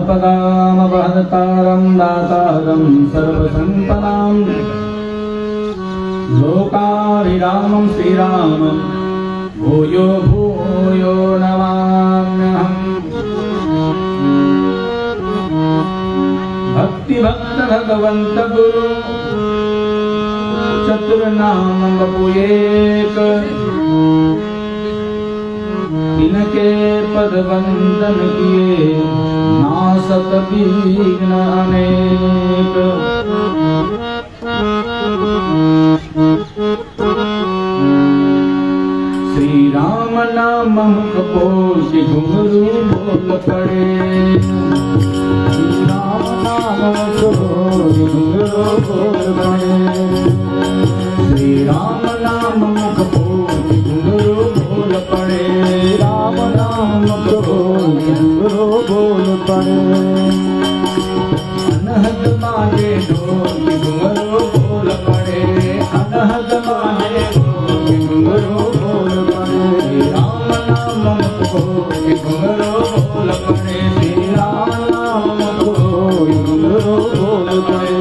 आपदामपहर्तारं दातारं सर्वसम्पदां लोकाभिरामं श्रीरामं भूयो भूयो नमाम्यहम्। भक्तिभक्त भगवंत गुरु चतुर्नाम बपु एक, इनके पद वंदन किए नासत विघ्न अनेक। श्री राम नाम मुख पोष घुंघरू बोल पड़े, श्री राम नाम मुख पोष घुंघरू बोल पड़े, श्री राम नाम मुख पोष घुंघरू बोल पड़े, राम नाम मुख पोष घुंघरू बोल पड़े। अनहद माने ढोल घुंघरू बोल पड़े, अनहद माने ढोल घुंघरू बोल पड़े, राम नाम मुख पोष घुंघरू बोल पड़े, श्री राम नाम मुख पोष घुंघरू बोल पड़े।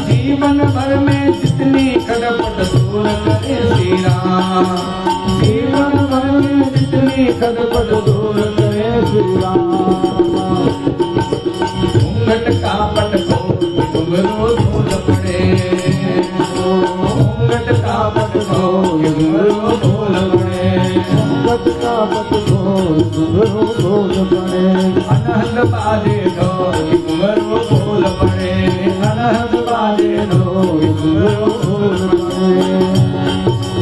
जीवन भर में जितनी खटपट दूर करे श्री राम, जीवन भर में जितनी खटपट दूर करे श्री राम। घूंघट का पट खोल घुंघरू बोल पड़े, घूंघट का पट खोल घुंघरू बोल पड़े, घूंघट का पट खोल घुंघरू बोल पड़े। अनहद बाजे ढोल घुंघरू बोल पड़े, अनहद बाजे ढोल घुंघरू बोल पड़े।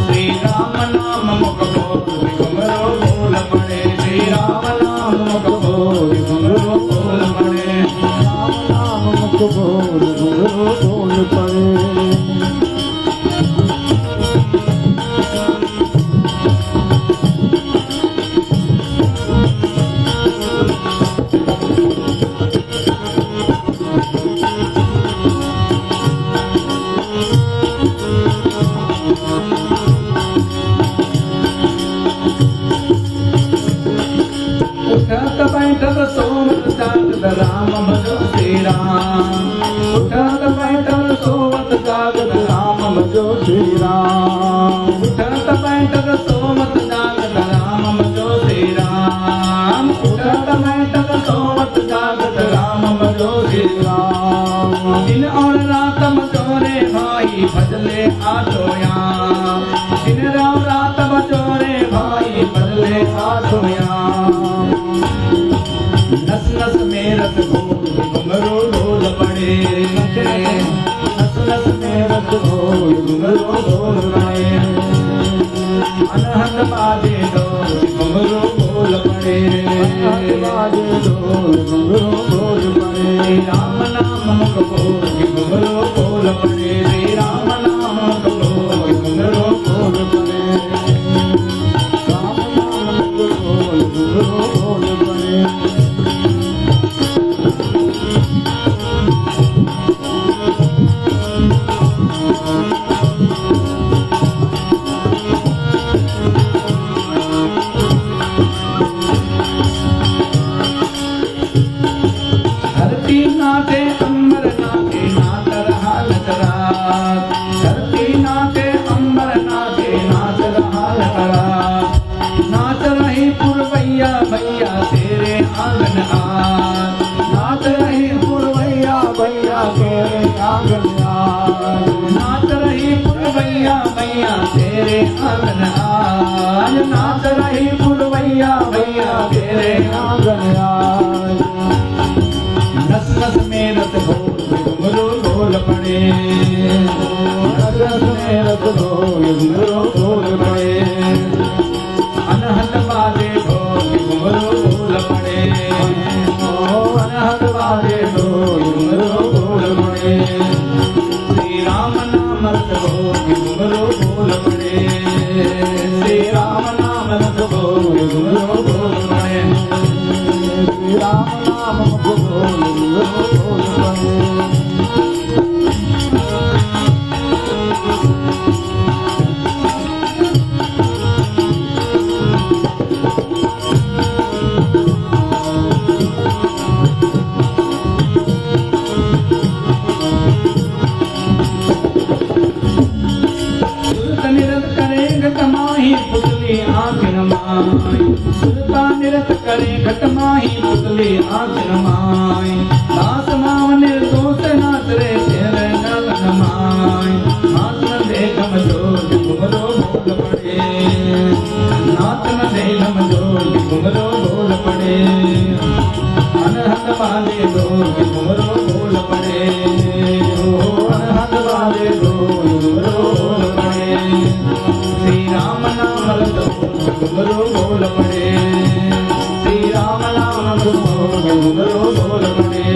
श्री राम नाम मुख पोष घुंघरू बोल पड़े, श्री राम नाम मुख पोष घुंघरू बोल पड़े, राम नाम मुख पोष घुंघरू बोल पड़े। उठत बैठत सोवत जागत राम भजो श्री राम, उठत बैठत सोवत जागत राम भजो श्री राम, उठत बैठत सोवत जागत राम भजो श्री राम, उठत बैठत सोवत जागत राम भजो श्री राम। दिन और रात बचोरे भाई भजले आठोया, दिन और रात बचोरे भाई भजले आठोया। नस नस में रस घुंघरू बोल पड़े, नस नस में रस घुंघरू बोल पड़े। अनहद बाजे ढोल घुंघरू बोल पड़े, अनहद बाजे ढोल घुंघरू बोल पड़े। राम नाम मुख पोष घुंघरू बोल पड़े, श्री राम नाम मुख पोष घुंघरू बोल पड़े, राम नाम मुख पोष घुंघरू बोल पड़े। धरती नाचे अंबर नाचे नाच रहा लचरात, धरती नाचे अंबर नाचे नाच रहा लचरात। नाच रही पुरवैया भैया तेरे आंगन आज, नाच रही पुरवैया भैया तेरे आंगन आज, नाच रही पुरवैया भैया तेरे आंगन आज, नाच रही फुलवैया भैया तेरे आंगन आज। नस नस में रत घोल घुंघरू ढोल पड़े, नस नस में रत घोल घुंघरू ढोल पड़े, अनहद बाजे ढोल घुंघरू ढोल पड़े, अनहद बाजे ढोल घुंघरू ढोल पड़े। श्री राम नाम रत घोल घुंघरू ढोल पड़े, श्री राम नाम रत घोल घुंघरू ढोल पड़े, श्री राम नाम घोल घुंघरू ढोल पड़े। सुल्तान निरत करे घटमाही पुतली आंखन माई, दास माव निर्दोष नाच रे तेरे नलन माई। नाच न देखम जोग घुंघरू ढोल पड़े, नाच न देखम जोग घुंघरू ढोल पड़े, अनहद बाजे ढोल घुंघरू ढोल पड़े, अनहद बाजे ढोल घुंघरू ढोल पड़े। श्री राम नाम रत घुंघरू ढोल पड़े, श्री राम नाम घुंघरू ढोल पड़े,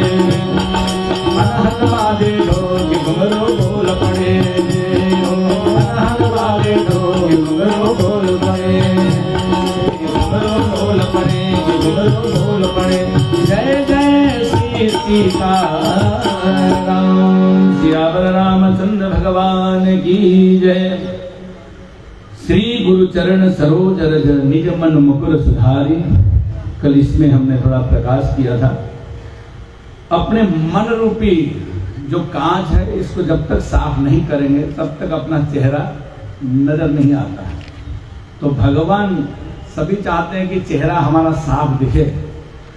अनहद बाजे ढोल घुंघरू ढोल पड़े, अनहद बाजे ढोल घुंघरू ढोल पड़े, घुंघरू ढोल पड़े, घुंघरू ढोल पड़े। जय जय श्री सीताराम, सियावर रामचंद्र भगवान की जय। श्री गुरु चरण सरोज रज निज मन मुकुर सुधारी। कल इसमें हमने थोड़ा प्रकाश किया था। अपने मन रूपी जो कांच है इसको जब तक साफ नहीं करेंगे तब तक अपना चेहरा नजर नहीं आता है। तो भगवान सभी चाहते हैं कि चेहरा हमारा साफ दिखे,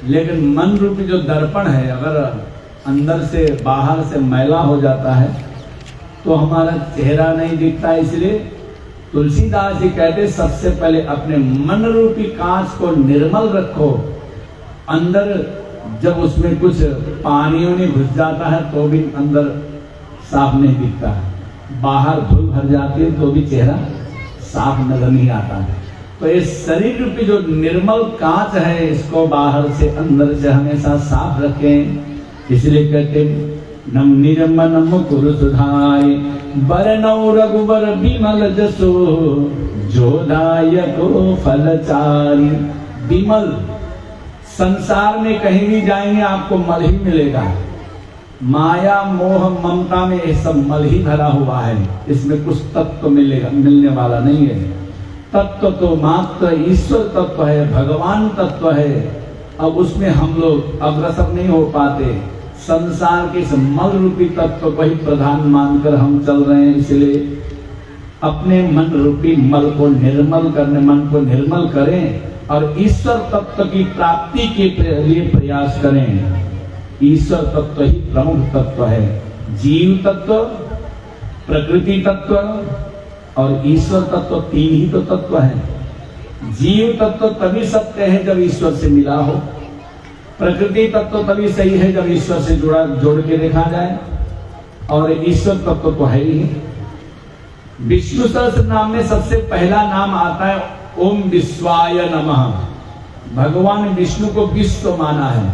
लेकिन मन रूपी जो दर्पण है अगर अंदर से बाहर से मैला हो जाता है तो हमारा चेहरा नहीं दिखता। इसलिए तुलसीदास जी कहते सबसे पहले अपने मन रूपी कांच को निर्मल रखो। अंदर जब उसमें कुछ पानी घुस जाता है तो भी अंदर साफ नहीं दिखता है, बाहर धूल भर जाती है तो भी चेहरा साफ नजर नहीं आता है। तो ये शरीर रूपी जो निर्मल कांच है इसको बाहर से अंदर से हमेशा साफ रखें। इसलिए कहते नम निर्मल मुकुर सुधारी, बरनौ रघुबर बिमल जसो, जोदायको फलचारी। बिमल, संसार में कहीं भी जाएंगे आपको मल ही मिलेगा। माया मोह ममता में ये सब मल ही भरा हुआ है, इसमें कुछ तत्व मिलेगा मिलने वाला नहीं है। तत्व तो मात्र ईश्वर तत्व है, भगवान तत्व है। अब उसमें हम लोग अग्रसर नहीं हो पाते। संसार के इस मल रूपी तत्व को ही प्रधान मानकर हम चल रहे हैं। इसलिए अपने मन रूपी मल को निर्मल करने, मन को निर्मल करें और ईश्वर तत्व की प्राप्ति के लिए प्रयास करें। ईश्वर तत्व ही प्रमुख तत्व है। जीव तत्व, प्रकृति तत्व और ईश्वर तत्व, तीन ही तो तत्व है। जीव तत्व तभी सत्य है जब ईश्वर से मिला हो। प्रकृति तत्व तभी सही है जब ईश्वर से जोड़ के देखा जाए, और ईश्वर तत्व तो है ही। विष्णु सहस्त्र नाम में सबसे पहला नाम आता है ओम विश्वाय नमः। भगवान विष्णु को विश्व माना है।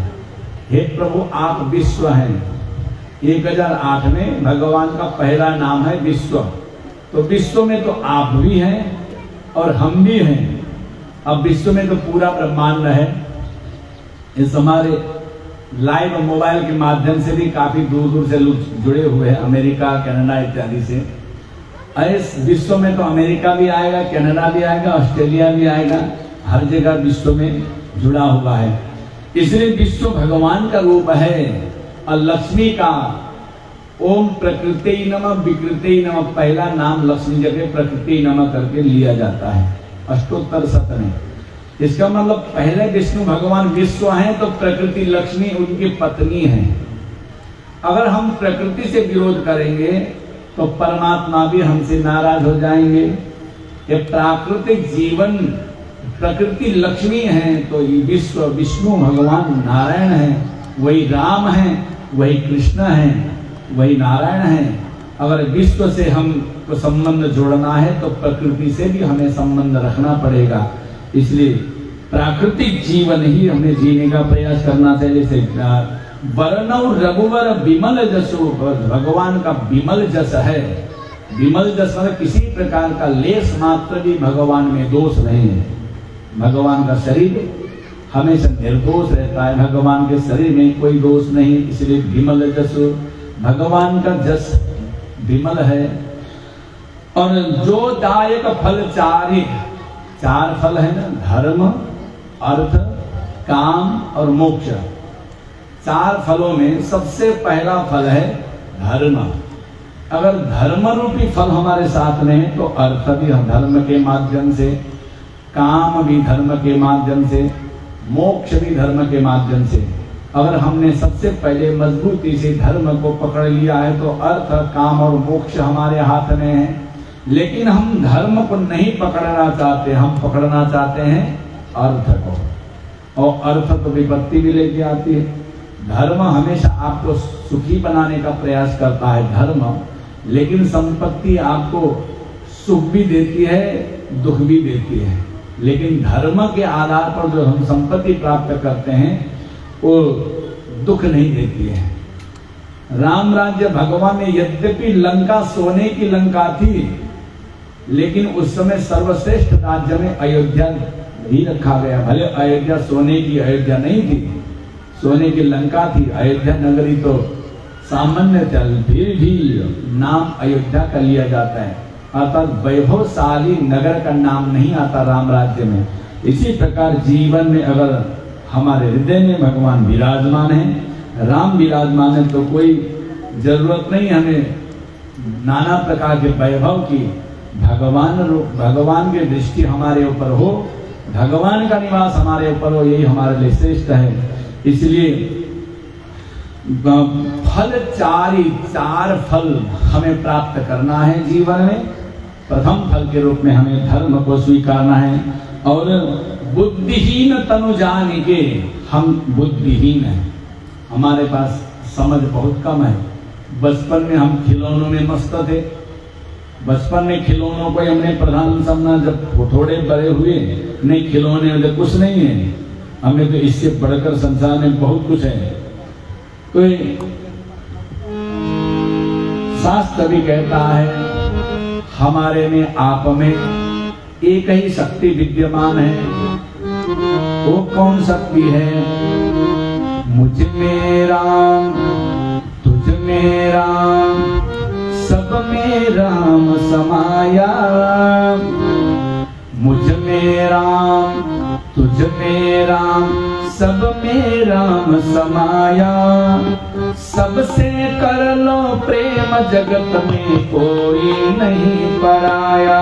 हे प्रभु आप विश्व हैं। 1008 में भगवान का पहला नाम है विश्व। तो विश्व में तो आप भी हैं और हम भी हैं। अब विश्व में तो पूरा ब्रह्मांड है। इस हमारे लाइव मोबाइल के माध्यम से भी काफी दूर दूर से लोग जुड़े हुए हैं, अमेरिका, कनाडा इत्यादि से। इस विश्व में तो अमेरिका भी आएगा, कनाडा भी आएगा, ऑस्ट्रेलिया भी आएगा, हर जगह विश्व में जुड़ा हुआ है। इसलिए विश्व भगवान का रूप है। और लक्ष्मी का ओम प्रकृति नमः विकृति नमः, पहला नाम लक्ष्मी जगह प्रकृति नमः करके लिया जाता है अष्टोत्तर शत में। इसका मतलब पहले विष्णु भगवान विश्व हैं तो प्रकृति लक्ष्मी उनकी पत्नी है। अगर हम प्रकृति से विरोध करेंगे तो परमात्मा भी हमसे नाराज हो जाएंगे। ये प्राकृतिक जीवन प्रकृति लक्ष्मी है, तो ये विश्व विष्णु भगवान नारायण है, वही राम है, वही कृष्ण है, वही नारायण है। अगर विश्व से हमको संबंध जोड़ना है तो प्रकृति से भी हमें संबंध रखना पड़ेगा। इसलिए प्राकृतिक जीवन ही हमें जीने का प्रयास करना चाहिए। जैसे वर्णव रघुवर विमल जसो, भगवान का विमल जस है। विमल जस मतलब किसी प्रकार का लेस मात्र भी भगवान में दोष नहीं है। भगवान का शरीर हमेशा निर्दोष रहता है, भगवान के शरीर में कोई दोष नहीं, इसलिए विमल जस, भगवान का जस विमल है। और जो दायक फल चार फल है ना, धर्म, अर्थ, काम और मोक्ष। चार फलों में सबसे पहला फल है धर्म। अगर धर्म रूपी फल हमारे साथ में है तो अर्थ भी हम धर्म के माध्यम से, काम भी धर्म के माध्यम से, मोक्ष भी धर्म के माध्यम से। अगर हमने सबसे पहले मजबूती से धर्म को पकड़ लिया है तो अर्थ, काम और मोक्ष हमारे हाथ में है। लेकिन हम धर्म को नहीं पकड़ना चाहते, हम पकड़ना चाहते हैं अर्थ को, और अर्थ तो विपत्ति भी लेके आती है। धर्म हमेशा आपको सुखी बनाने का प्रयास करता है धर्म, लेकिन संपत्ति आपको सुख भी देती है, दुख भी देती है। लेकिन धर्म के आधार पर जो हम संपत्ति प्राप्त करते हैं वो दुख नहीं देती है। राम राज्य भगवान ने, यद्यपि लंका सोने की लंका थी, लेकिन उस समय सर्वश्रेष्ठ राज्य में अयोध्या भी रखा गया। भले अयोध्या सोने की अयोध्या नहीं थी, सोने की लंका थी, अयोध्या नगरी तो सामान्य चल, फिर भी नाम अयोध्या का लिया जाता है, अर्थात वैभवशाली नगर का नाम नहीं आता राम राज्य में। इसी प्रकार जीवन में अगर हमारे हृदय में भगवान विराजमान है, राम विराजमान है, तो कोई जरूरत नहीं हमें नाना प्रकार के वैभव की। भगवान की दृष्टि हमारे ऊपर हो, भगवान का निवास हमारे ऊपर हो, यही हमारे लिए श्रेष्ठ है। इसलिए फल चार फल हमें प्राप्त करना है जीवन में। प्रथम फल के रूप में हमें धर्म को स्वीकारना है। और बुद्धिहीन तनु जान के, हम बुद्धिहीन हैं, हमारे पास समझ बहुत कम है। बचपन में हम खिलौनों में मस्त थे, बचपन में खिलौनों को हमने प्रधान समझा। जब थोड़े बड़े हुए, नहीं खिलौने में कुछ नहीं है, हमें तो इससे बढ़कर संसार में बहुत कुछ है। तो शास्त्र भी कहता है हमारे में, आप में एक ही शक्ति विद्यमान है। वो कौन शक्ति है? मुझ में राम, तुझ में राम, सब में राम समाया। मुझ में राम, तुझ में राम, सब में राम समाया। सबसे कर लो प्रेम, जगत में कोई नहीं पराया।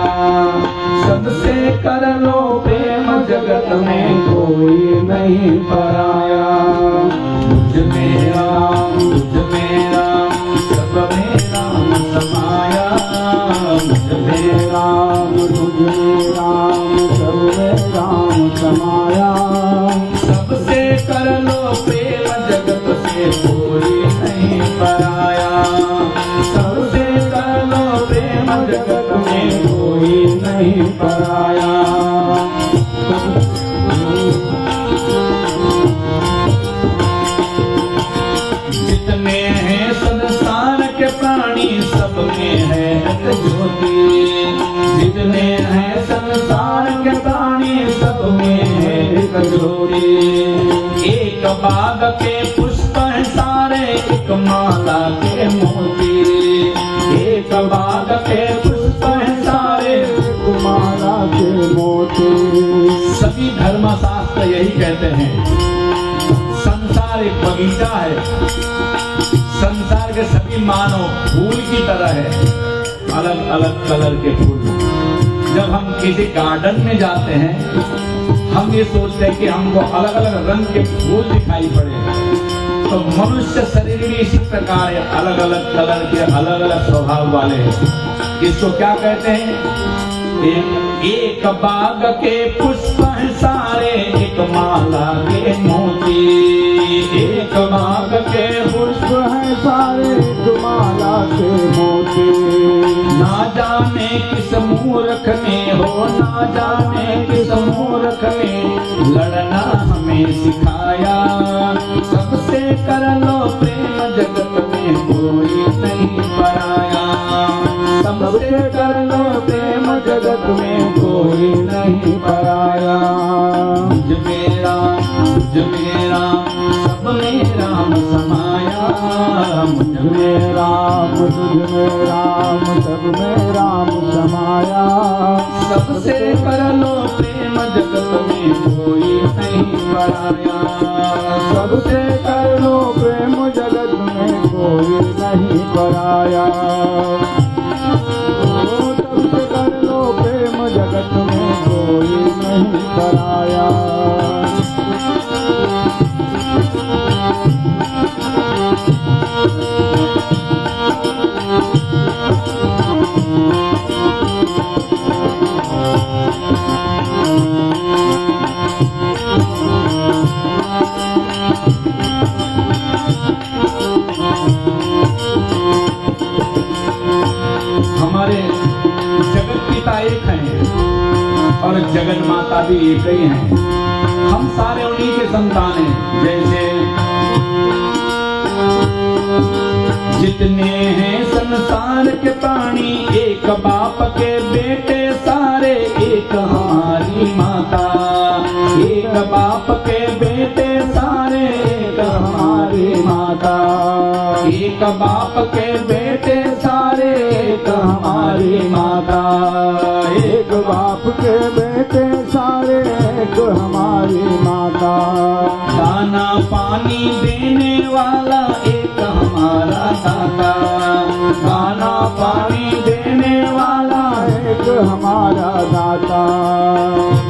सबसे कर लो प्रेम, जगत में कोई नहीं पराया। मुझ में राम, तुझ में राम, सब में राम समाया। मुझ में राम, तुझ में राम, सब में राम समाया। सबसे कर लो प्रेम, जगत से कोई नहीं पराया। सबसे कर लो प्रेम, जगत में कोई नहीं पराया। जितने हैं संसार के प्राणी, सब में है एक ज्योति। जितने हैं संसार के प्राणी, सब में है एक ज्योति। एक बाग के पुष्प हैं सारे, एक माला के मोती। एक बाग के पुष्प हैं सारे, एक माला के मोती। सभी धर्मशास्त्र यही कहते हैं, संसार एक बगीचा है। संसार के सभी मानव फूल की तरह है, अलग अलग कलर के फूल। जब हम किसी गार्डन में जाते हैं, हम ये सोचते हैं कि हमको अलग अलग रंग के फूल दिखाई पड़े। तो मनुष्य शरीर भी इसी प्रकार है, अलग अलग कलर के, अलग अलग स्वभाव वाले हैं। इसको क्या कहते हैं? एक एक बाग के पुष्प हैं सारे, एक माला के मोती। एक बाग के पुष्प हैं सारे, एक माला के मोती। ना जाने किस मूर्ख ने हो, ना जाने किस मूर्ख ने लड़ना हमें सिखाया। सबसे कर लो प्रेम, जगत में कोई नहीं पराया। सबसे कर लो प्रेम, जगत में कोई नहीं पराया। तुझ मेरा सब में राम समाया। मुझ में राम, तुझ में राम, सब में राम समाया। सबसे कर लो प्रेम, जगत में कोई नहीं पराया। सबसे कर लो प्रेम, जगत में कोई नहीं पराया। सबसे कर लो प्रेम, जगत में कोई नहीं पराया। हमारे जगत पिता एक हैं और जगन माता भी एक ही हैं। हम सारे उन्हीं के संतान हैं। जैसे जितने हैं संसार के प्राणी, एक बाप के बेटे सारे, एक हमारी माता। एक बाप के बेटे सारे, एक हमारी माता। एक बाप के बेटे सारे, एक हमारी माता। एक बाप के बेटे सारे, एक हमारी माता। दाना पानी देने वाला एक हमारा दाता। दाना पानी देने वाला एक हमारा दाता।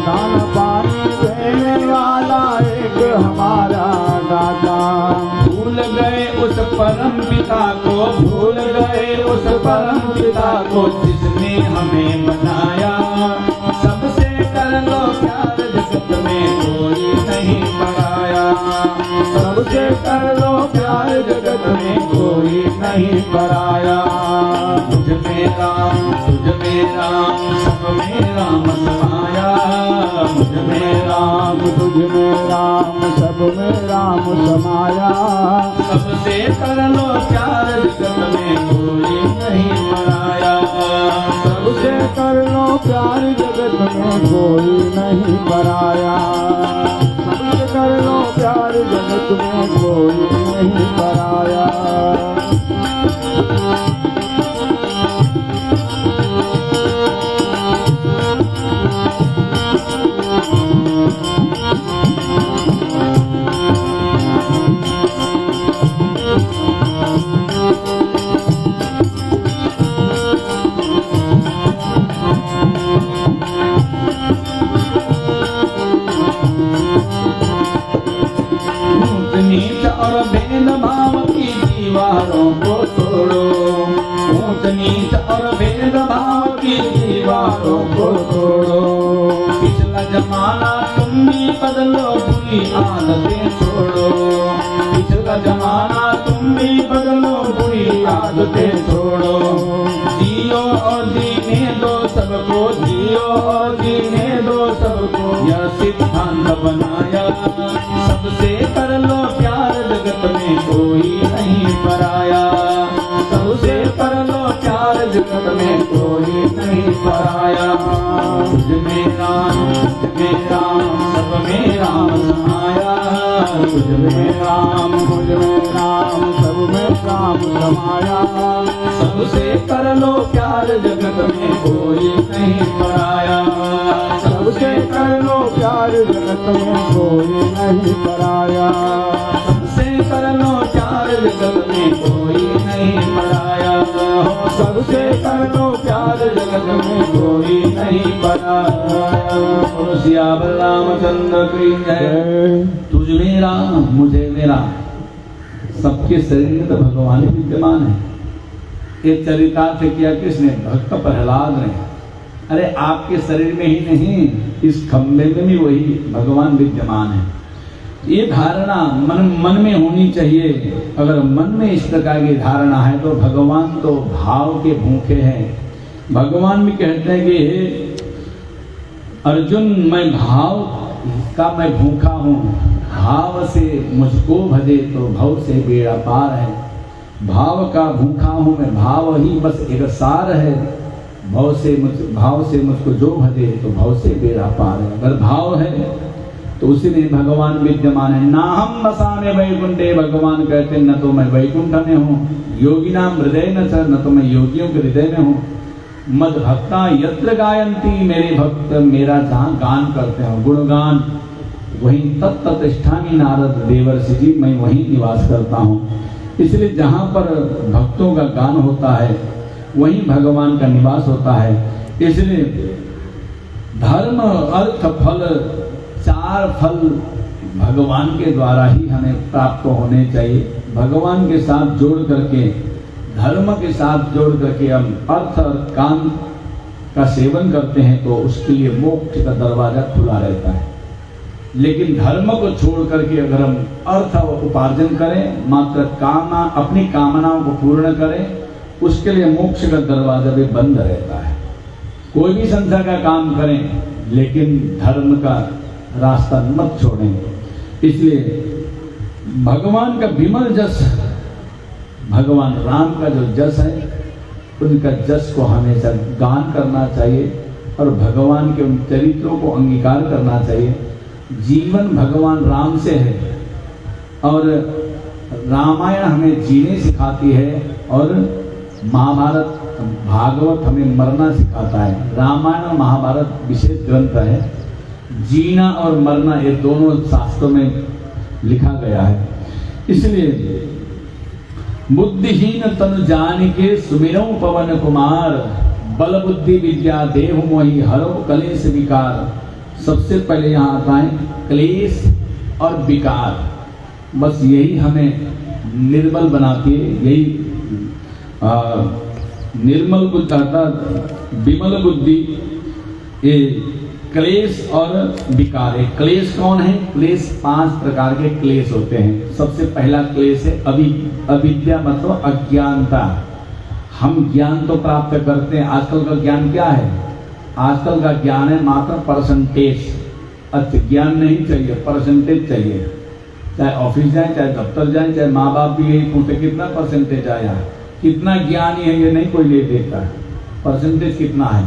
दान पानी देने वाला एक हमारा दाता। भूल गए उस परम पिता को, भूल गए उस परम पिता को, जिसने हमें बनाया। सबसे कर लो प्यार, जगत में कोई नहीं पराया। सबसे कर लो प्यार, जगत में कोई नहीं पराया। तुझ में राम, तुझ में राम, सब में राम समाया। मुझ में राम, तुझ में राम, सब में राम समाया। सबसे कर लो प्यार, जगत में कोई नहीं पराया। सबसे कर लो प्यार, जगत में कोई नहीं पराया। सबसे कर लो प्यार, जगत में कोई नहीं पराया। नीच और भेदभाव की दीवारों को तोड़ो। ऊंच नीच और भेदभाव की दीवारों को तोड़ो। पिछला जमाना तुम भी बदलो, बुरी आदतें छोड़ो। पिछला जमाना तुम भी बदलो, बुरी आदतें छोड़ो। जियो और जीने दो सबको, जियो और जीने दो सबको, यह सिद्धांत बनाया। सबसे कर लो प्यार, जगत में कोई नहीं पराया। सबसे कर लो प्यार, जगत में कोई नहीं पराया। तुझ में राम, तुझ में राम, सब में राम समाया। तुझ में राम, तुझ में राम, सब में राम समाया। सबसे कर लो प्यार, जगत में कोई नहीं पराया। सबसे कर लो प्यार, जगत में कोई नहीं पराया। सबसे कर लो प्यार, जगत में कोई नहीं पराया। सबसे कर लो प्यार, जगत में कोई नहीं पराया। सियावर रामचंद्र की जय। तुझ मेरा, मुझे मेरा, सबके शरीर में तो भगवान ही विद्यमान है। ये चरितार्थ किया किसने? भक्त प्रहलाद ने। अरे आपके शरीर में ही नहीं, इस खंभे में भी वही भगवान विद्यमान है। ये धारणा मन में होनी चाहिए। अगर मन में इस प्रकार की धारणा है तो भगवान तो भाव के भूखे हैं। भगवान भी कहते हैं कि हे अर्जुन, मैं भाव का मैं भूखा हूँ, भाव से मुझको भजे तो भव से बेड़ा पार है। भाव का भूखा हूँ मैं, भाव ही बस एक सार है। भाव से मुझको जो भजे तो भव से बेड़ा पार है। अगर भाव है तो उसी में भगवान विद्यमान है। ना हम बसाने वैकुंठे, भगवान कहते हैं न तो मैं वैकुंठ में हूँ, योगी नाम हृदय न तो मैं योगियों के हृदय में हूँ। मद भक्ता यत्र गायंती, मेरे भक्त मेरा जहाँ गान करते हैं गुणगान, वहीं तत्तिष्ठामि नारद देवर्षि जी, मैं वहीं निवास करता हूँ। इसलिए जहाँ पर भक्तों का गान होता है वहीं भगवान का निवास होता है। इसलिए धर्म अर्थ फल, चार फल भगवान के द्वारा ही हमें प्राप्त होने चाहिए। भगवान के साथ जोड़ करके, धर्म के साथ जोड़ करके हम अर्थ और काम का सेवन करते हैं तो उसके लिए मोक्ष का दरवाजा खुला रहता है। लेकिन धर्म को छोड़ करके अगर हम अर्थ उपार्जन करें, मात्र अपनी कामनाओं को पूर्ण करें, उसके लिए मोक्ष का दरवाजा भी बंद रहता है। कोई भी संसार का काम करें लेकिन धर्म का रास्ता मत छोड़ें। इसलिए भगवान का विमल जस, भगवान राम का जो जस है, उनका जस को हमेशा गान करना चाहिए और भगवान के उन चरित्रों को अंगीकार करना चाहिए। जीवन भगवान राम से है और रामायण हमें जीने सिखाती है और महाभारत भागवत हमें मरना सिखाता है। रामायण और महाभारत विशेष ग्रंथ है। जीना और मरना ये दोनों शास्त्रों में लिखा गया है। इसलिए बुद्धिहीन तनु जानिके सुमिरौ पवन कुमार, बल बुद्धि विद्या देहु मोहि हरो कलेश विकार। सबसे पहले यहाँ आता है क्लेश और विकार। बस यही हमें निर्बल बनाती है। यही निर्मल बुद्धि अर्थात विमल बुद्धि, ये क्लेश और विकार है। क्लेश कौन है? क्लेश 5 प्रकार के क्लेश होते हैं। सबसे पहला क्लेश है अविद्या, मतलब अज्ञानता। हम ज्ञान तो प्राप्त करते हैं। आजकल का ज्ञान क्या है? आजकल का ज्ञान है मात्र परसेंटेज। अच्छा, ज्ञान नहीं चाहिए, परसेंटेज चाहिए। चाहे ऑफिस जाए, चाहे दफ्तर जाए, चाहे माँ बाप भी यही पूछे कितना परसेंटेज आया, कितना ज्ञान है, ये नहीं कोई ले देखता है परसेंटेज कितना है।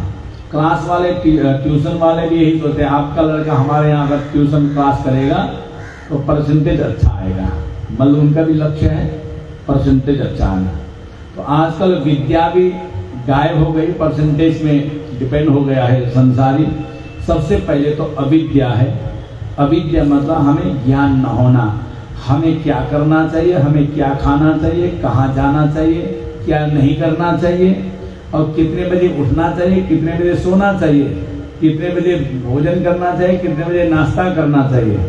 क्लास वाले, ट्यूशन वाले भी यही सोचते हैं आपका लड़का हमारे यहाँ अगर ट्यूशन क्लास करेगा तो परसेंटेज अच्छा आएगा। मतलब उनका भी लक्ष्य है परसेंटेज अच्छा आना। तो आजकल विद्या भी गायब हो गई, परसेंटेज में डिपेंड हो गया है संसारी। सबसे पहले तो अविद्या है। अविद्या मतलब हमें ज्ञान न होना। हमें क्या करना चाहिए, हमें क्या खाना चाहिए, कहाँ जाना चाहिए, क्या नहीं करना चाहिए, और कितने बजे उठना चाहिए, कितने बजे सोना चाहिए, कितने बजे भोजन करना चाहिए, कितने बजे नाश्ता करना चाहिए,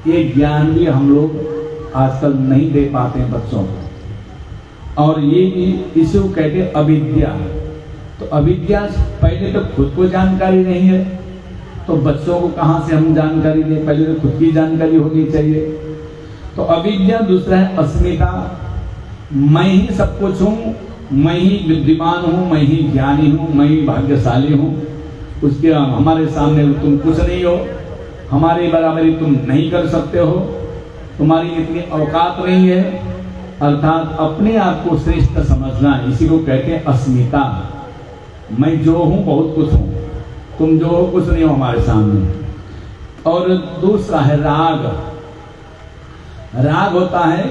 ये ज्ञान भी हम लोग आजकल नहीं दे पाते हैं बच्चों को। और ये इसे कहते हैं अविद्या। तो अविद्या पहले तो खुद को जानकारी नहीं है तो बच्चों को कहाँ से हम जानकारी दें? पहले तो खुद की जानकारी होनी चाहिए। तो अविद्या। दूसरा है अस्मिता, मैं ही सब कुछ हूँ, मैं ही विद्वान हूँ, मैं ही ज्ञानी हूँ, मैं ही भाग्यशाली हूँ। उसके हमारे सामने तुम कुछ नहीं हो, हमारी बराबरी तुम नहीं कर सकते हो, तुम्हारी इतनी औकात नहीं है। अर्थात अपने आप को श्रेष्ठ समझना, इसी को कहते हैं अस्मिता। मैं जो हूँ बहुत कुछ हूँ, तुम जो हो कुछ नहीं हो हमारे सामने। और दूसरा है राग। राग होता है,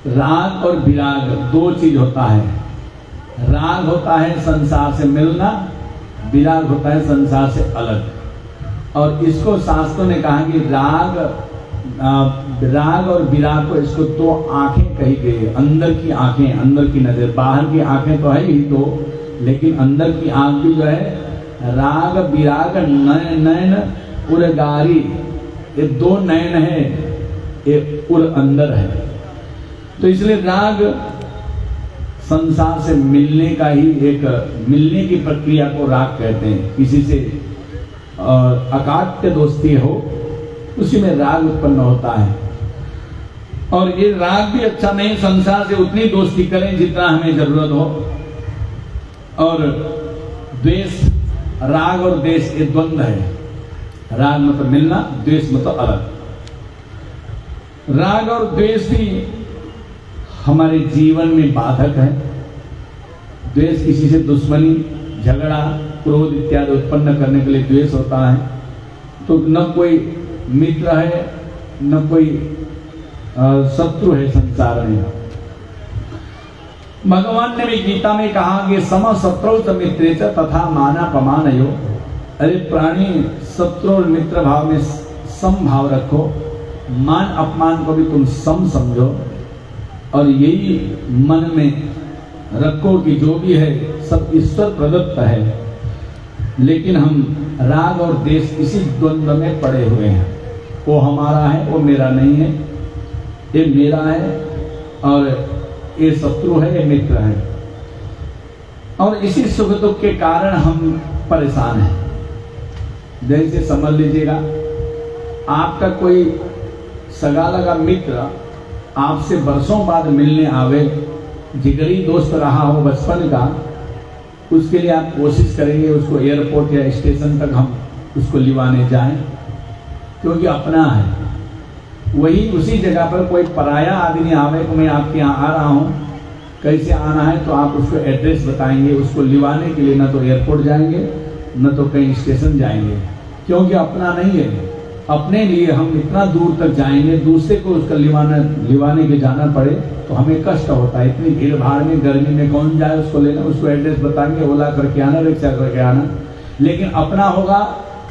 राग और विराग दो चीज होता है। राग होता है संसार से मिलना, विराग होता है संसार से अलग। और इसको शास्त्रों ने कहा कि राग और विराग को इसको 2 आंखें कही गई है। अंदर की आंखें, अंदर की नजर, बाहर की आंखें तो है ही तो, लेकिन अंदर की आंख भी जो है राग विराग नयन उरगारी, ये 2 नयन है, ये उर अंदर है। तो इसलिए राग संसार से मिलने का ही एक मिलने की प्रक्रिया को राग कहते हैं। किसी से अकाट्य दोस्ती हो उसी में राग उत्पन्न होता है। और ये राग भी अच्छा नहीं, संसार से उतनी दोस्ती करें जितना हमें जरूरत हो। और द्वेष, राग और द्वेष ये द्वंद्व है। राग मतलब मिलना, द्वेष मतलब अलग। राग और द्वेष भी हमारे जीवन में बाधक है। द्वेष किसी से दुश्मनी, झगड़ा, क्रोध इत्यादि उत्पन्न करने के लिए द्वेष होता है। तो न कोई मित्र है न कोई शत्रु है संसार में। भगवान ने भी गीता में कहा कि सम शत्रु च मित्रे च तथा मानापमानयो। अरे प्राणी, शत्रु और मित्र भाव में सम भाव रखो, मान अपमान को भी तुम सम समझो। और यही मन में रखो कि जो भी है सब ईश्वर प्रदत्त है। लेकिन हम राग और द्वेष इसी द्वंद्व में पड़े हुए हैं। वो हमारा है, वो मेरा नहीं है। ये मेरा है और ये शत्रु है, ये मित्र है। और इसी सुख दुख के कारण हम परेशान हैं। जैसे समझ लीजिएगा, आपका कोई सगा लगा मित्र आपसे बरसों बाद मिलने आवे, जिगरी दोस्त रहा हो बचपन का, उसके लिए आप कोशिश करेंगे उसको एयरपोर्ट या स्टेशन तक हम उसको लिवाने जाएं, क्योंकि अपना है। वही उसी जगह पर कोई पराया आदमी आवे कि मैं आपके यहाँ आ रहा हूँ, कैसे आना है, तो आप उसको एड्रेस बताएंगे। उसको लिवाने के लिए न तो एयरपोर्ट जाएंगे न तो कहीं स्टेशन जाएंगे, क्योंकि अपना नहीं है। अपने लिए हम इतना दूर तक जाएंगे, दूसरे को उसका लिवाने के जाना पड़े तो हमें कष्ट होता है। इतनी भीड़ भाड़ में गर्मी में कौन जाए उसको लेना। उसको एड्रेस बताएंगे, ओला करके आना, रिक्शा करके आना। लेकिन अपना होगा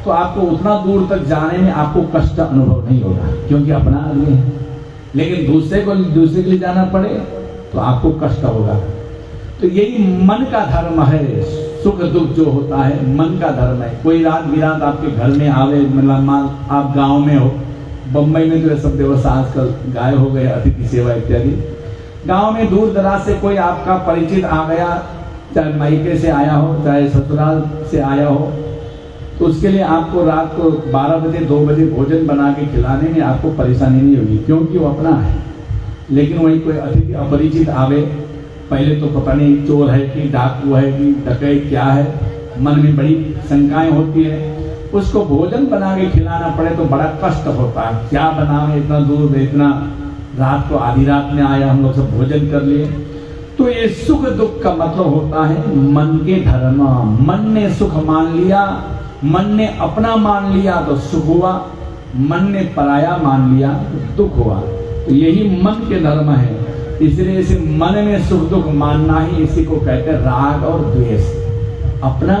तो आपको उतना दूर तक जाने में आपको कष्ट अनुभव नहीं होगा, क्योंकि अपना आदमी है। लेकिन दूसरे के लिए जाना पड़े तो आपको कष्ट होगा। तो यही मन का धर्म है। सुख दुख जो होता है मन का धर्म है। कोई रात बिरात आपके घर में आवे, मतलब आप गांव में हो, बम्बई में तो सब व्यवस्था आजकल गायब हो गए, अतिथि सेवा इत्यादि। गांव में दूर दराज से कोई आपका परिचित आ गया, चाहे मायके से आया हो चाहे ससुराल से आया हो, तो उसके लिए आपको रात को 12 बजे 2 बजे भोजन बना के खिलाने में आपको परेशानी नहीं होगी, क्योंकि वो अपना है। लेकिन वही कोई अतिथि अपरिचित आवे, पहले तो पता नहीं चोर है कि डाकू है कि डकैत क्या है, मन में बड़ी शंकाएं होती है। उसको भोजन बना के खिलाना पड़े तो बड़ा कष्ट होता है। क्या बनावे, इतना दूर, इतना रात को, आधी रात में आया, हम लोग सब भोजन कर लिए। तो ये सुख दुख का मतलब होता है मन के धर्म। मन ने सुख मान लिया, मन ने अपना मान लिया तो सुख हुआ, मन ने पराया मान लिया तो दुख हुआ। तो यही मन के धर्म है। इसलिए इसे मन में सुख दुख मानना ही इसी को कहते हैं राग और द्वेष। अपना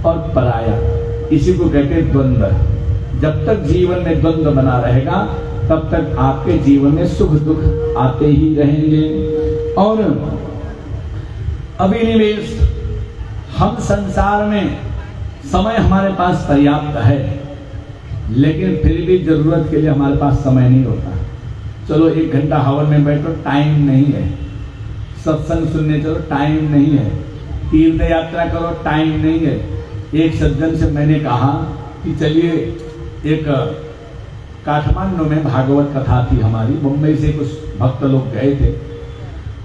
और पराया, इसी को कहते हैं द्वंद्व। जब तक जीवन में द्वंद्व बना रहेगा तब तक आपके जीवन में सुख दुख आते ही रहेंगे। और अभिनिवेश, हम संसार में समय हमारे पास पर्याप्त है, लेकिन फिर भी जरूरत के लिए हमारे पास समय नहीं होता। चलो 1 घंटा हवन में बैठो, टाइम नहीं है। सत्संग सुनने चलो, टाइम नहीं है। तीर्थ यात्रा करो, टाइम नहीं है। एक सज्जन से मैंने कहा कि चलिए, एक काठमांडू में भागवत कथा थी हमारी, मुंबई से कुछ भक्त लोग गए थे,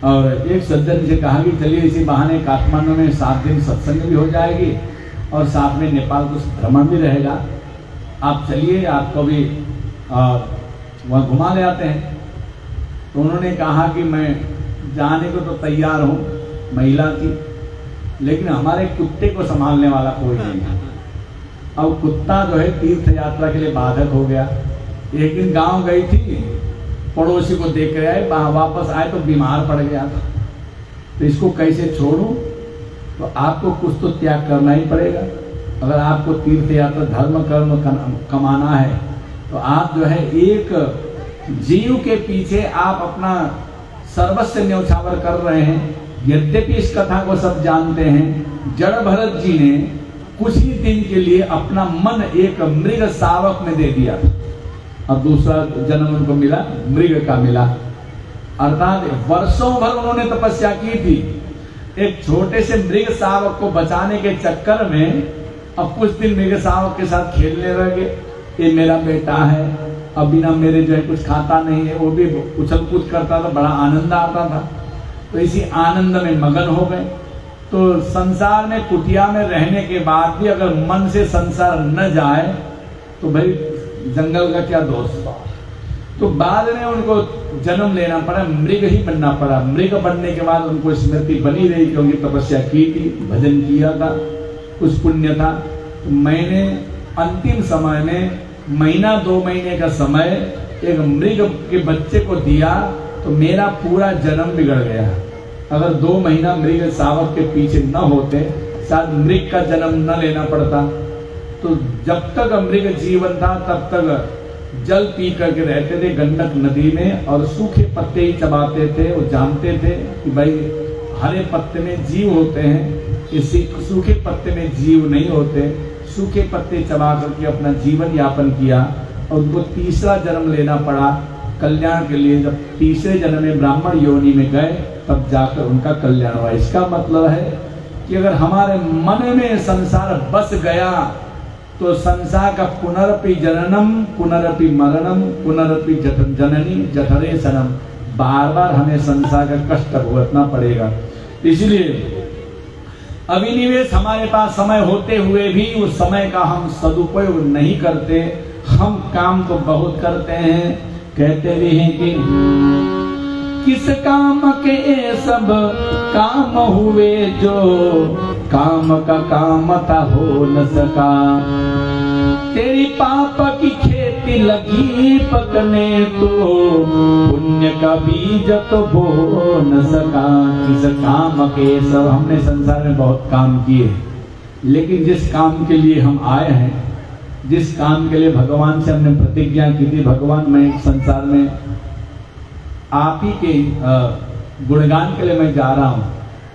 और एक सज्जन से कहा कि चलिए इसी बहाने काठमांडू में 7 दिन सत्संग भी हो जाएगी और साथ में नेपाल कुछ भ्रमण भी रहेगा, आप चलिए, आपको भी वहाँ घुमा ले आते हैं। तो उन्होंने कहा कि मैं जाने को तो तैयार हूँ, महिला थी, लेकिन हमारे कुत्ते को संभालने वाला कोई नहीं है। अब कुत्ता जो है तीर्थ यात्रा के लिए बाधक हो गया। एक दिन गांव गई थी, पड़ोसी को देख कर आए, वापस आए तो बीमार पड़ गया था। तो इसको कैसे छोड़ूं? तो आपको कुछ तो त्याग करना ही पड़ेगा। अगर आपको तीर्थ यात्रा धर्म कर्म कमाना है तो आप जो है एक जीव के पीछे आप अपना सर्वस्व न्यौछावर कर रहे हैं। यद्यपि इस कथा को सब जानते हैं, जड़ भरत जी ने कुछ ही दिन के लिए अपना मन एक मृग शावक में दे दिया, अब दूसरा जन्म उनको मिला, मृग का मिला। अर्थात वर्षों भर उन्होंने तपस्या की थी। एक छोटे से मृग शावक को बचाने के चक्कर में अब कुछ दिन मृग शावक के साथ खेलने लगे। ये मेरा बेटा है, अब बिना मेरे जो है कुछ खाता नहीं है। वो भी उछल कूद करता था, बड़ा आनंद आता था। तो इसी आनंद में मगन हो गए। तो संसार में कुटिया में रहने के बाद भी अगर मन से संसार न जाए तो भाई जंगल का क्या दोष। तो बाद में उनको जन्म लेना पड़ा, मृग ही बनना पड़ा। मृग बनने के बाद उनको स्मृति बनी रही क्योंकि तपस्या की थी, भजन किया था, कुछ पुण्य था। तो मैंने अंतिम समय में महीना 2 महीने का समय एक मृग के बच्चे को दिया तो मेरा पूरा जन्म बिगड़ गया। अगर 2 महीना मृग शावक के पीछे न होते शायद मृग का जन्म न लेना पड़ता। तो जब तक मृग जीवन था तब तक जल पी करके रहते थे गंडक नदी में और सूखे पत्ते ही चबाते थे। वो जानते थे कि भाई हरे पत्ते में जीव होते हैं, इसी सूखे पत्ते में जीव नहीं होते। सूखे पत्ते चबा करके अपना जीवन यापन किया और उनको तीसरा जन्म लेना पड़ा कल्याण के लिए। जब तीसरे जन्म में ब्राह्मण योनि में गए तब जाकर उनका कल्याण हुआ। इसका मतलब है कि अगर हमारे मन में संसार बस गया तो संसार का पुनरपि जननम पुनरपि मरणम पुनरपि जननी जठरे सनम, बार बार हमें संसार का कष्ट भुगतना पड़ेगा। इसलिए अभिनिवेश हमारे पास समय होते हुए भी उस समय का हम सदुपयोग नहीं करते। हम काम तो बहुत करते हैं, कहते भी हैं कि किस काम के सब काम हुए जो काम का काम था हो न सका। तेरी पाप की खेती लगी पकने तो पुण्य का बीज तो बो न सका। किस काम के सब, हमने संसार में बहुत काम किए लेकिन जिस काम के लिए हम आए हैं, जिस काम के लिए भगवान से हमने प्रतिज्ञा की थी, भगवान मैं संसार में आप ही के गुणगान के लिए मैं जा रहा हूँ,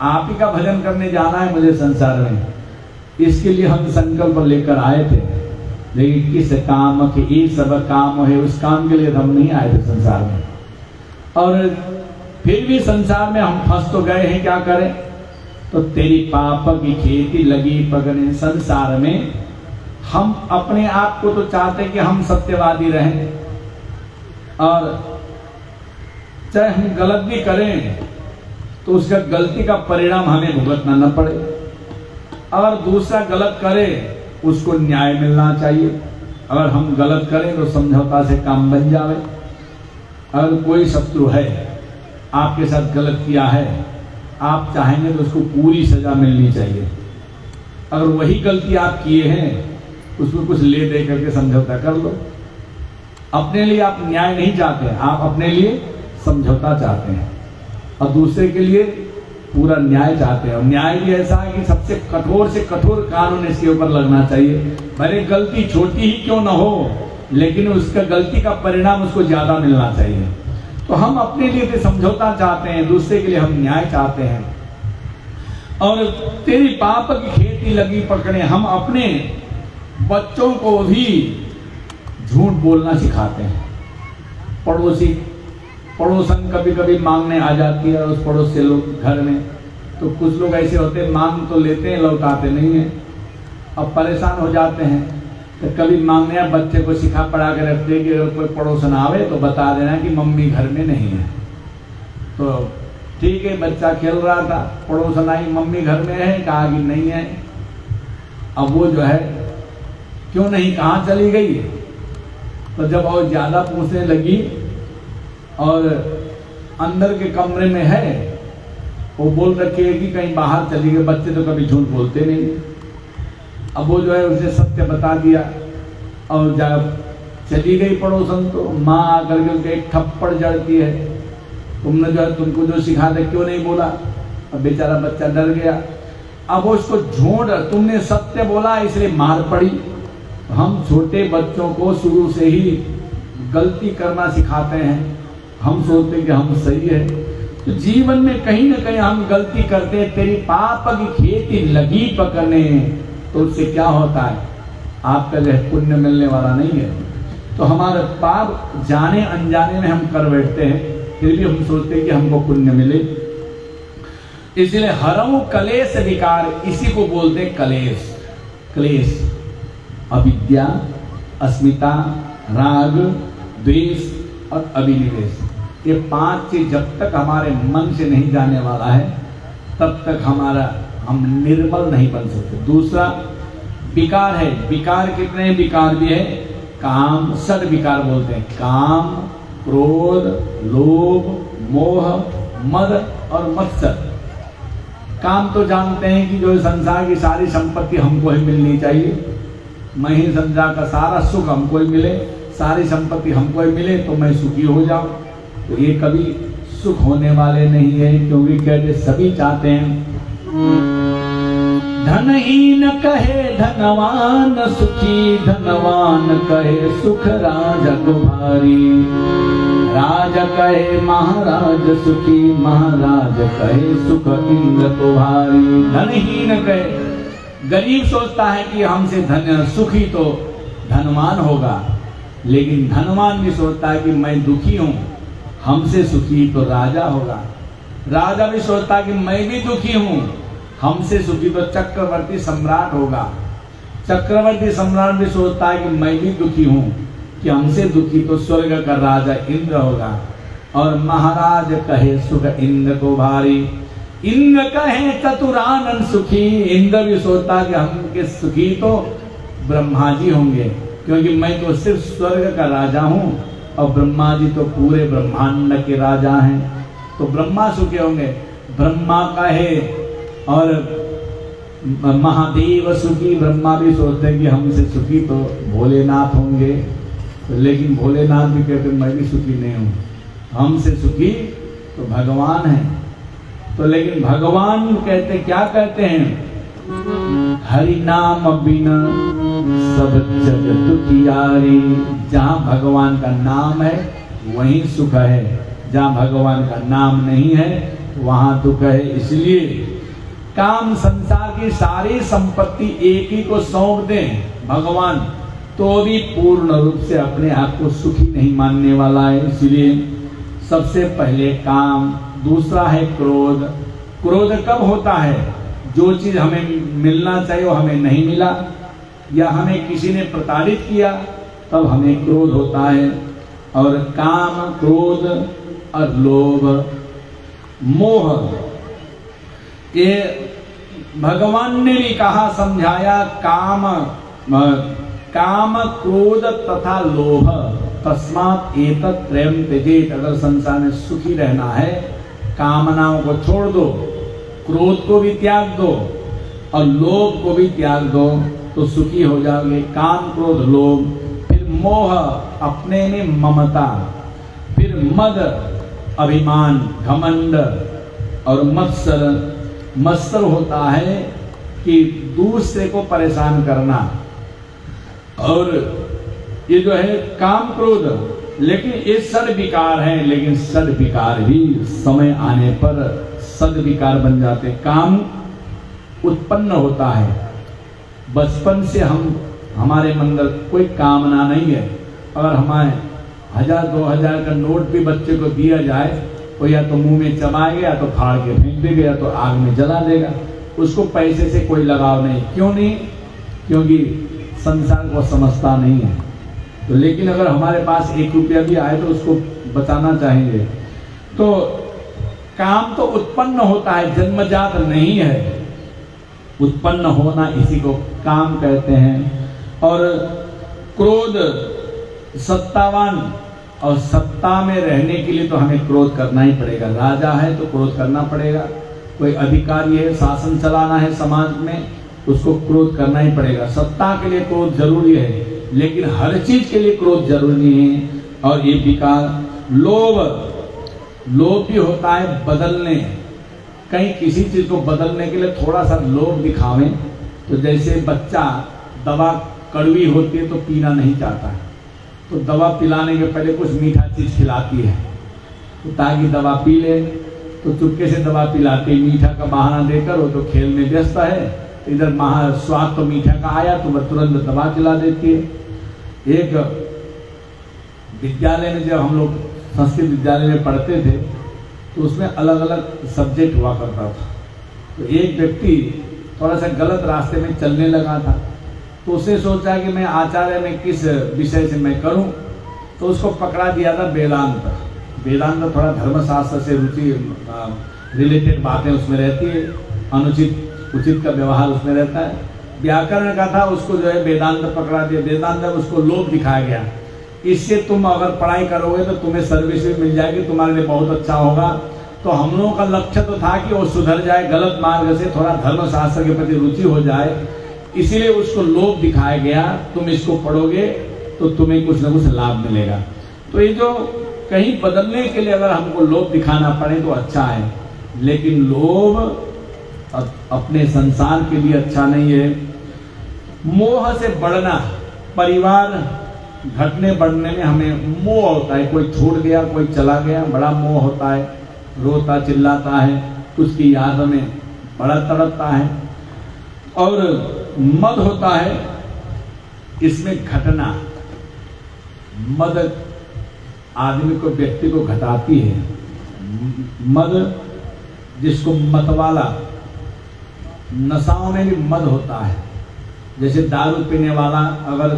आप ही का भजन करने जाना है मुझे संसार में, इसके लिए हम संकल्प लेकर आए थे। लेकिन किस काम के ये सब काम है, उस काम के लिए हम नहीं आए थे संसार में। और फिर भी संसार में हम फंस तो गए हैं, क्या करें। तो तेरी पाप की खेती लगी पकड़ने। संसार में हम अपने आप को तो चाहते कि हम सत्यवादी रहें और चाहे हम गलत भी करें तो उसका गलती का परिणाम हमें भुगतना न पड़े। अगर दूसरा गलत करे उसको न्याय मिलना चाहिए। अगर हम गलत करें तो समझौता से काम बन जाए। अगर कोई शत्रु है आपके साथ गलत किया है, आप चाहेंगे तो उसको पूरी सजा मिलनी चाहिए। अगर वही गलती आप किए हैं उसको कुछ ले दे करके समझौता कर लो। अपने लिए आप न्याय नहीं चाहते, आप अपने लिए समझौता चाहते हैं और दूसरे के लिए पूरा न्याय चाहते हैं। और न्याय भी ऐसा है कि सबसे कठोर से कठोर कानून इसके ऊपर लगना चाहिए। भले गलती छोटी ही क्यों न हो लेकिन उसका गलती का परिणाम उसको ज्यादा मिलना चाहिए। तो हम अपने लिए भी समझौता चाहते हैं, दूसरे के लिए हम न्याय चाहते हैं। और तेरी पाप की खेती लगी पकड़े, हम अपने बच्चों को भी झूठ बोलना सिखाते हैं। पड़ोसन कभी कभी मांगने आ जाती है उस पड़ोस से लोग घर में, तो कुछ लोग ऐसे होते हैं मांग तो लेते हैं लौटाते नहीं है। अब परेशान हो जाते हैं तो कभी मांगने बच्चे को सिखा पढ़ा के रखते हैं कि अगर कोई पड़ोसन आवे तो बता देना कि मम्मी घर में नहीं है। तो ठीक है, बच्चा खेल रहा था, पड़ोसन आई मम्मी घर में है, कहा कि नहीं है। अब वो जो है क्यों नहीं, कहाँ चली गई। तो जब और ज्यादा पूछने लगी और अंदर के कमरे में है, वो बोल रखी है कि कहीं बाहर चली गई। बच्चे तो कभी झूठ बोलते नहीं। अब वो जो है उसे सत्य बता दिया और जब चली गई पड़ोसन तो माँ आकर के उनके एक थप्पड़ जड़ती है, तुमने जो है तुमको जो सिखा दे क्यों नहीं बोला। अब बेचारा बच्चा डर गया। अब वो उसको झूठ, तुमने सत्य बोला इसलिए मार पड़ी। हम छोटे बच्चों को शुरू से ही गलती करना सिखाते हैं, हम सोचते हैं कि हम सही है। तो जीवन में कहीं ना कहीं हम गलती करते हैं। तेरी पाप की खेती लगी पकड़ने, तो उससे क्या होता है, आपका जो पुण्य मिलने वाला नहीं है। तो हमारे पाप जाने अनजाने में हम कर बैठते हैं। फिर भी हम सोचते हैं कि हमको पुण्य मिले। इसलिए हरऊ कलेश विकार, इसी को बोलते हैं कलेश। क्लेश, अविद्या, अस्मिता, राग, द्वेष और अभिनिवेश, ये 5 चीज जब तक हमारे मन से नहीं जाने वाला है तब तक हम निर्मल नहीं बन सकते। दूसरा विकार है। विकार कितने विकार भी है? काम, षड विकार बोलते हैं। काम, क्रोध, लोभ, मोह, मद और मत्सर। काम तो जानते हैं कि जो संसार की सारी संपत्ति हमको ही मिलनी चाहिए, मैं ही संसार का सारा सुख हमको ही मिले, सारी संपत्ति हमको ही मिले तो मैं सुखी हो जाऊं। तो ये कभी सुख होने वाले नहीं है, क्योंकि कहते सभी चाहते हैं। धनहीन कहे धनवान सुखी, धनवान कहे सुख राजा को भारी। राजा कहे महाराज सुखी, महाराज कहे सुख इंद्र को भारी। धनहीन कहे, गरीब सोचता है कि हमसे धन सुखी तो धनवान होगा, लेकिन धनवान भी सोचता है कि मैं दुखी हूं, हमसे सुखी तो राजा होगा। राजा भी सोचता है कि मैं भी दुखी हूं, हमसे सुखी तो चक्रवर्ती सम्राट होगा। चक्रवर्ती सम्राट भी सोचता है कि मैं भी दुखी हूं, कि हमसे दुखी तो स्वर्ग का राजा इंद्र होगा। और महाराज कहे सुख इंद्र को भारी। इंद्र कहे चतुरानन सुखी, इंद्र भी सोचता है कि हमके सुखी तो ब्रह्मा जी होंगे, क्योंकि मैं तो सिर्फ स्वर्ग का राजा हूं और ब्रह्मा जी तो पूरे ब्रह्मांड के राजा हैं, तो ब्रह्मा सुखी होंगे। ब्रह्मा कहे और महादेव सुखी, ब्रह्मा भी सोचते हैं कि हमसे सुखी तो भोलेनाथ होंगे, लेकिन भोलेनाथ भी कहते मैं भी सुखी नहीं हूँ, हमसे सुखी तो भगवान है। तो लेकिन भगवान कहते क्या कहते हैं? हरि नाम बिना सब जग दुखियारी। जहाँ भगवान का नाम है वहीं सुख है, जहाँ भगवान का नाम नहीं है वहाँ दुख है। इसलिए काम संसार की सारी संपत्ति एक ही को सौंप दें भगवान, तो भी पूर्ण रूप से अपने आप को सुखी नहीं मानने वाला है। इसलिए सबसे पहले काम, दूसरा है क्रोध। क्रोध कब होता है? जो चीज हमें मिलना चाहिए वो हमें नहीं मिला, या हमें किसी ने प्रताड़ित किया, तब हमें क्रोध होता है। और काम, क्रोध और लोभ, मोह, ये भगवान ने भी कहा, समझाया, काम क्रोध तथा लोभ तस्मात् एतत् त्रयं त्यजेत। अगर संसार में सुखी रहना है, कामनाओं को छोड़ दो, क्रोध को भी त्याग दो और लोभ को भी त्याग दो, तो सुखी हो जाओगे। काम, क्रोध, लोभ, फिर मोह, अपने में ममता, फिर मद, अभिमान, घमंड, और मत्सर होता है कि दूसरे को परेशान करना। और ये जो है काम, क्रोध, लेकिन ये सद विकार है, लेकिन सद विकार भी समय आने पर सद विकार बन जाते। काम उत्पन्न होता है बचपन से, हमारे अंदर कोई कामना नहीं है। अगर हमारे 1000-2000 का नोट भी बच्चे को दिया जाए, वो या तो मुंह में चबाएगा, या तो फाड़ के फेंक देगा, या तो आग में जला देगा। उसको पैसे से कोई लगाव नहीं। क्यों नहीं? क्योंकि संसार को समझता नहीं है। तो लेकिन अगर हमारे पास 1 रुपया भी आए तो उसको बचाना चाहेंगे। तो काम तो उत्पन्न होता है, जन्मजात नहीं है। उत्पन्न होना इसी को काम कहते हैं। और क्रोध सत्तावान, और सत्ता में रहने के लिए तो हमें क्रोध करना ही पड़ेगा। राजा है तो क्रोध करना पड़ेगा, कोई अधिकारी है, शासन चलाना है समाज में, उसको क्रोध करना ही पड़ेगा। सत्ता के लिए क्रोध जरूरी है, लेकिन हर चीज के लिए क्रोध जरूरी है। और ये विकार, लोभ भी होता है बदलने, कहीं किसी चीज को बदलने के लिए थोड़ा सा लोभ दिखावें। तो जैसे बच्चा, दवा कड़वी होती है तो पीना नहीं चाहता है, तो दवा पिलाने के पहले कुछ मीठा चीज खिलाती है, तो ताकि दवा पी ले। तो चुपके से दवा पिलाते, मीठा का बहाना देकर वो तो खेल में व्यस्त है, इधर स्वाद तो मीठा का आया तो वह तुरंत दवा खिला देती है। एक विद्यालय में जब हम लोग संस्कृत विद्यालय में पढ़ते थे तो उसमें अलग अलग सब्जेक्ट हुआ करता था। तो एक व्यक्ति थोड़ा सा गलत रास्ते में चलने लगा था, तो उसने सोचा कि मैं आचार्य में किस विषय से मैं करूं, तो उसको पकड़ा दिया था वेदांत। वेदांत थोड़ा धर्मशास्त्र से रुचि रिलेटेड बातें उसमें रहती है, अनुचित उचित का व्यवहार उसमें रहता है। व्याकरण का था, उसको जो है वेदांत पकड़ा दिया। वेदांत उसको लोभ दिखाया गया, इससे तुम अगर पढ़ाई करोगे तो तुम्हें सर्विस भी मिल जाएगी, तुम्हारे लिए बहुत अच्छा होगा। तो हम लोगों का लक्ष्य तो था कि वो सुधर जाए, गलत मार्ग से थोड़ा धर्मशास्त्र के प्रति रुचि हो जाए, इसीलिए उसको लोभ दिखाया गया, तुम इसको पढ़ोगे तो तुम्हें कुछ ना कुछ लाभ मिलेगा। तो ये जो कहीं बदलने के लिए अगर हमको लोभ दिखाना पड़े तो अच्छा है, लेकिन लोभ अपने संसार के लिए अच्छा नहीं है। मोह से बढ़ना, परिवार घटने बढ़ने में हमें मोह होता है, कोई छूट गया, कोई चला गया, बड़ा मोह होता है, रोता चिल्लाता है, उसकी याद में बड़ा तड़पता है। और मद होता है, इसमें घटना, मद आदमी को, व्यक्ति को घटाती है। मद जिसको मतवाला, नशाओं में भी मद होता है। जैसे दारू पीने वाला अगर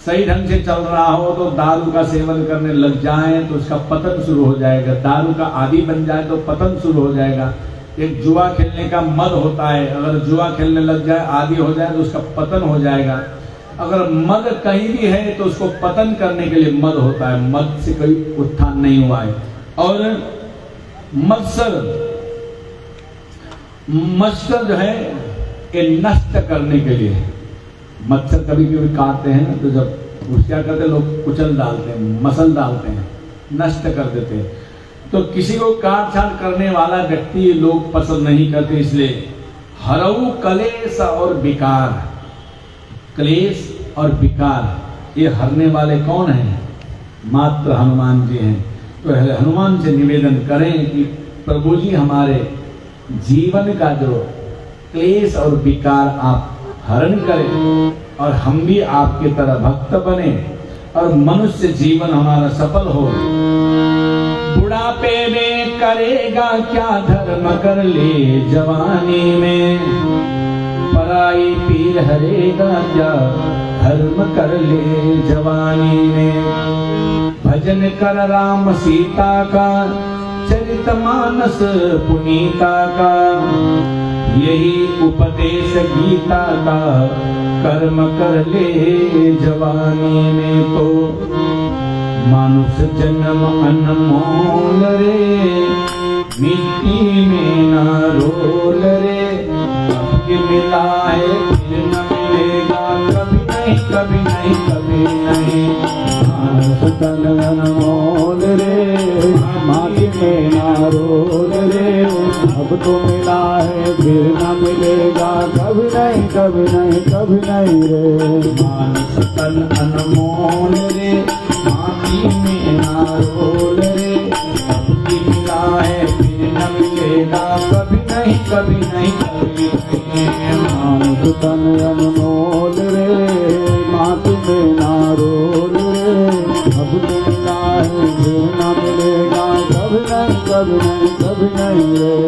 सही ढंग से चल रहा हो तो दारू का सेवन करने लग जाए तो उसका पतन शुरू हो जाएगा, दारू का आदी बन जाए तो पतन शुरू हो जाएगा। एक जुआ खेलने का मद होता है, अगर जुआ खेलने लग जाए, आदी हो जाए तो उसका पतन हो जाएगा। अगर मद कहीं भी है तो उसको पतन करने के लिए मद होता है, मद से कोई उत्थान नहीं हुआ है। और मत्सर जो है ये नष्ट करने के लिए, मच्छर कभी कभी काटते हैं ना, तो जब उस क्या करते हैं लोग, कुचल डालते हैं, मसल डालते हैं, नष्ट कर देते हैं। तो किसी को काट छाट करने वाला व्यक्ति लोग पसंद नहीं करते, इसलिए हरऊ कलेश और विकार, क्लेश और विकार ये हरने वाले कौन हैं? मात्र हनुमान जी हैं। तो हनुमान से निवेदन करें कि प्रभु जी हमारे जीवन का जो क्लेश और विकार आप हरण करें और हम भी आपके तरह भक्त बने और मनुष्य जीवन हमारा सफल हो। बुढ़ापे में करेगा क्या धर्म, कर ले जवानी में, पराई पीर हरेगा क्या धर्म, कर ले जवानी में। भजन कर राम सीता का, चरित मानस पुनीता का, यही उपदेश गीता का, कर्म कर ले जवानी में। तो मानुष जन्म अनमोल रे, मिट्टी में ना रोल रे, अब के मिला है फिर न मिलेगा, कभी नहीं कभी नहीं कभी नहीं। मानुष जन्म अनमोल रे, माटी में ना रोल रे, अब तो मिला है फिर न मिलेगा, कभी नहीं कभी नहीं कभी नहीं रे। मानुष तन अनमोल रे, माटी में ना रोल रे, अब की मिला है फिर न मिलेगा, कभी नहीं कभी नहीं कभी नहीं। मानुष तन अनमोल रे, माटी में ना रोल रे, अब तो मिला है फिर न मिलेगा, कभी नहीं कभी नहीं कभी नहीं रे।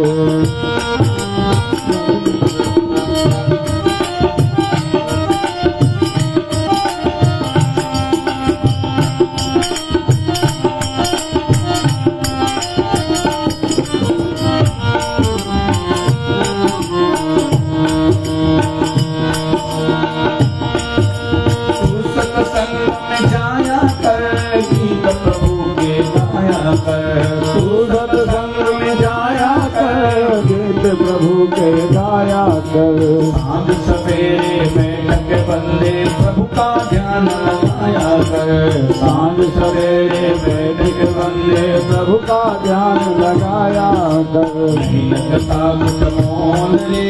प्रभु के गाया कर, सांझ सवेरे बैठक बंदे प्रभु का ध्यान लगाया कर, सांझ सवेरे बैठक बंदे प्रभु का ध्यान लगाया कर। नहीं लगता कुछ मोल रे,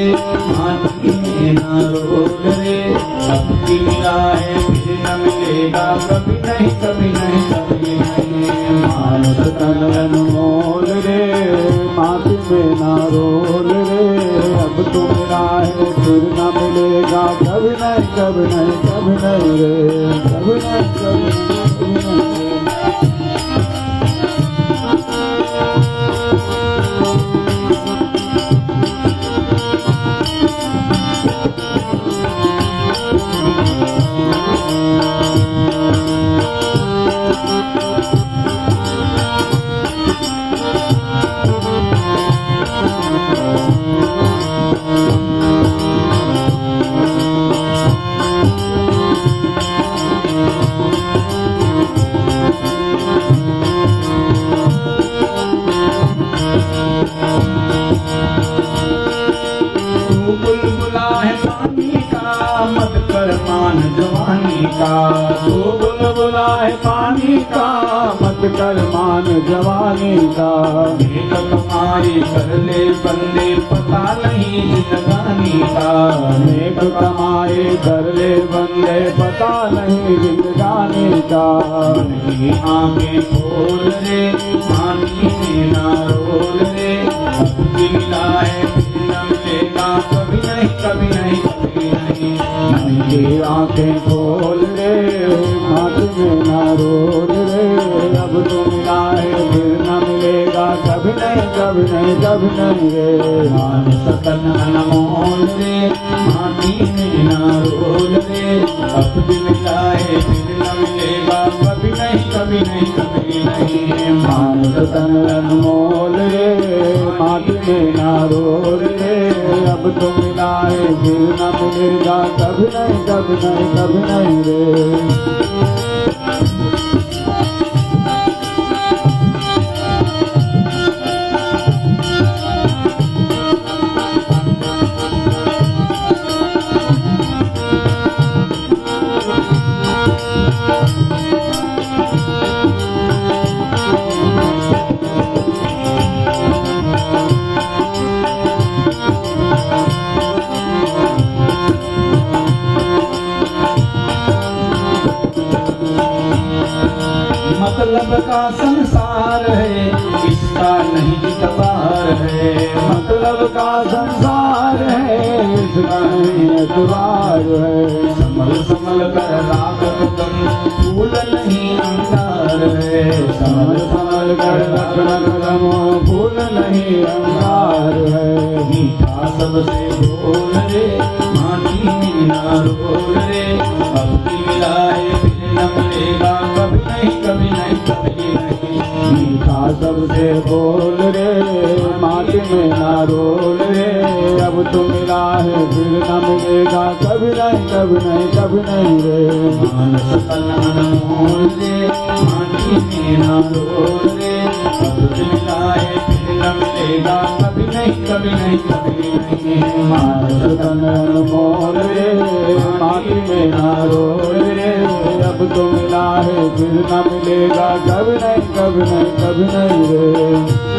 माटी में ना रोल रे, अब की मिला है फिर न मिलेगा, कभी नहीं कभी नहीं कभी नहीं। मानुष तन अनमोल रे, माटी में ना रोल रे, अब तो मिला है फिर न मिलेगा, कभी नहीं कभी नहीं कभी नहीं रे, कभी नहीं कभी नहीं कभी नहीं। जवानी का तू बुलबुला है पानी का, मत कर मान जवानी का। एक कमाई कर ले बंदे पता नहीं जिंदगानी का। नेक कमाए कर ले बंदे पता नहीं जिंदगानी का। मन की आंखें खोल रे पानी में ना रोल रे, अब मिला है फिर न मिलेगा कभी नहीं कभी नहीं कभी नहीं। मन की आंखें खोल रे माथ में ना रोल रे, अब तो मिला है फिर न मिलेगा कभी नहीं कभी नहीं कभी नहीं रे। मान सकन अनमोल रे माटी में ना रोल रे, अब भी मिला है फिर न मिलेगा कभी नहीं कभी नहीं कभी नहीं। मान सकन अनमोल रे माटी में ना रोल रे, अब तो मिला है फिर न मिलेगा कभी नहीं कभी नहीं कभी नहीं रे। मतलब का संसार है इसका नहीं इतबार है। मतलब का संसार है इसका नहीं एतबार है। संभल संभल कर राख कदम फूल नहीं अंगार है। संभल संभल कर रखना कदम फूल नहीं अंगार है। मीठा सबसे बोल रे माटी में ना रोल रे, अब की मिला है फिर न मिलेगा कभी नहीं कभी नहीं कभी नहीं। मीठा सबसे बोल रे माटी में ना रोल रे, अब तो मिला है फिर न मिलेगा कभी नहीं कभी नहीं कभी नहीं रे। मान सकन अनमोल रे माटी में ना रोल रे, अब भी मिला है फिर न मिलेगा कभी नहीं कभी नहीं कभी नहीं। मान सकन अनमोल रे माटी में ना रोल रे, अब तो मिला है फिर न मिलेगा कभी नहीं कभी नहीं कभी नहीं रे।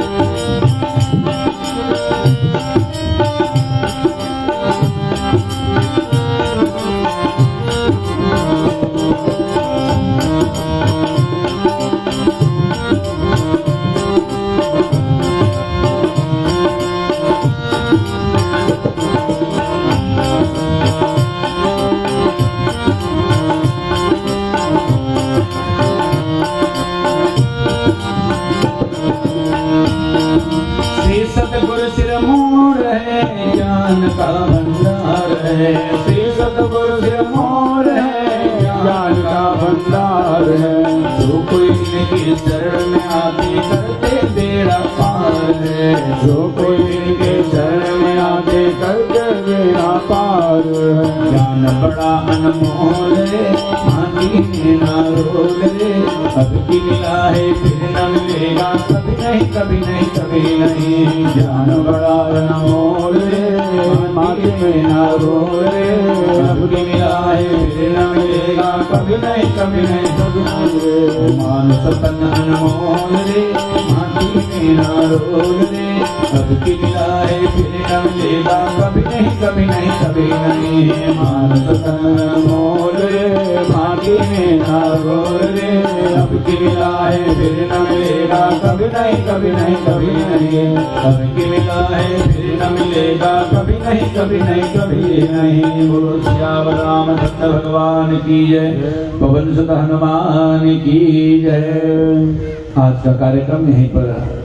सतगुरु सिर मोर है ज्ञान का भंडार है। श्री सतगुरु सिर मोर है ज्ञान का भंडार है। जो कोई इनके शरण में आके करते बेड़ा पार है। जो कोई इनके शरण में आके करके बेड़ा पार है। ज्ञान बड़ा अनमोल है माटी में ना रोल रे, अब की मिला है फिर न मिलेगा कभी नहीं कभी नहीं कभी नहीं। ज्ञान बड़ा अनमोल रे माटी में ना रोल रे, अब की मिला है फिर न मिलेगा कभी नहीं कभी नहीं कभी नहीं रे। मान सकन अनमोल रे माटी में ना रोल रे, अब की मिला है फिर न मिलेगा कभी नहीं कभी नहीं कभी नहीं। मान सकन अनमोल रे माटी में ना रोल रे, अब की मिला है फिर न मिलेगा कभी नहीं कभी नहीं कभी नहीं। अब की मिला है फिर न मिलेगा कभी नहीं कभी नहीं कभी नहीं। बोलो सियावर रामचंद्र भगवान की जय, पवन सुत हनुमान की जय। आज का कार्यक्रम यहीं पर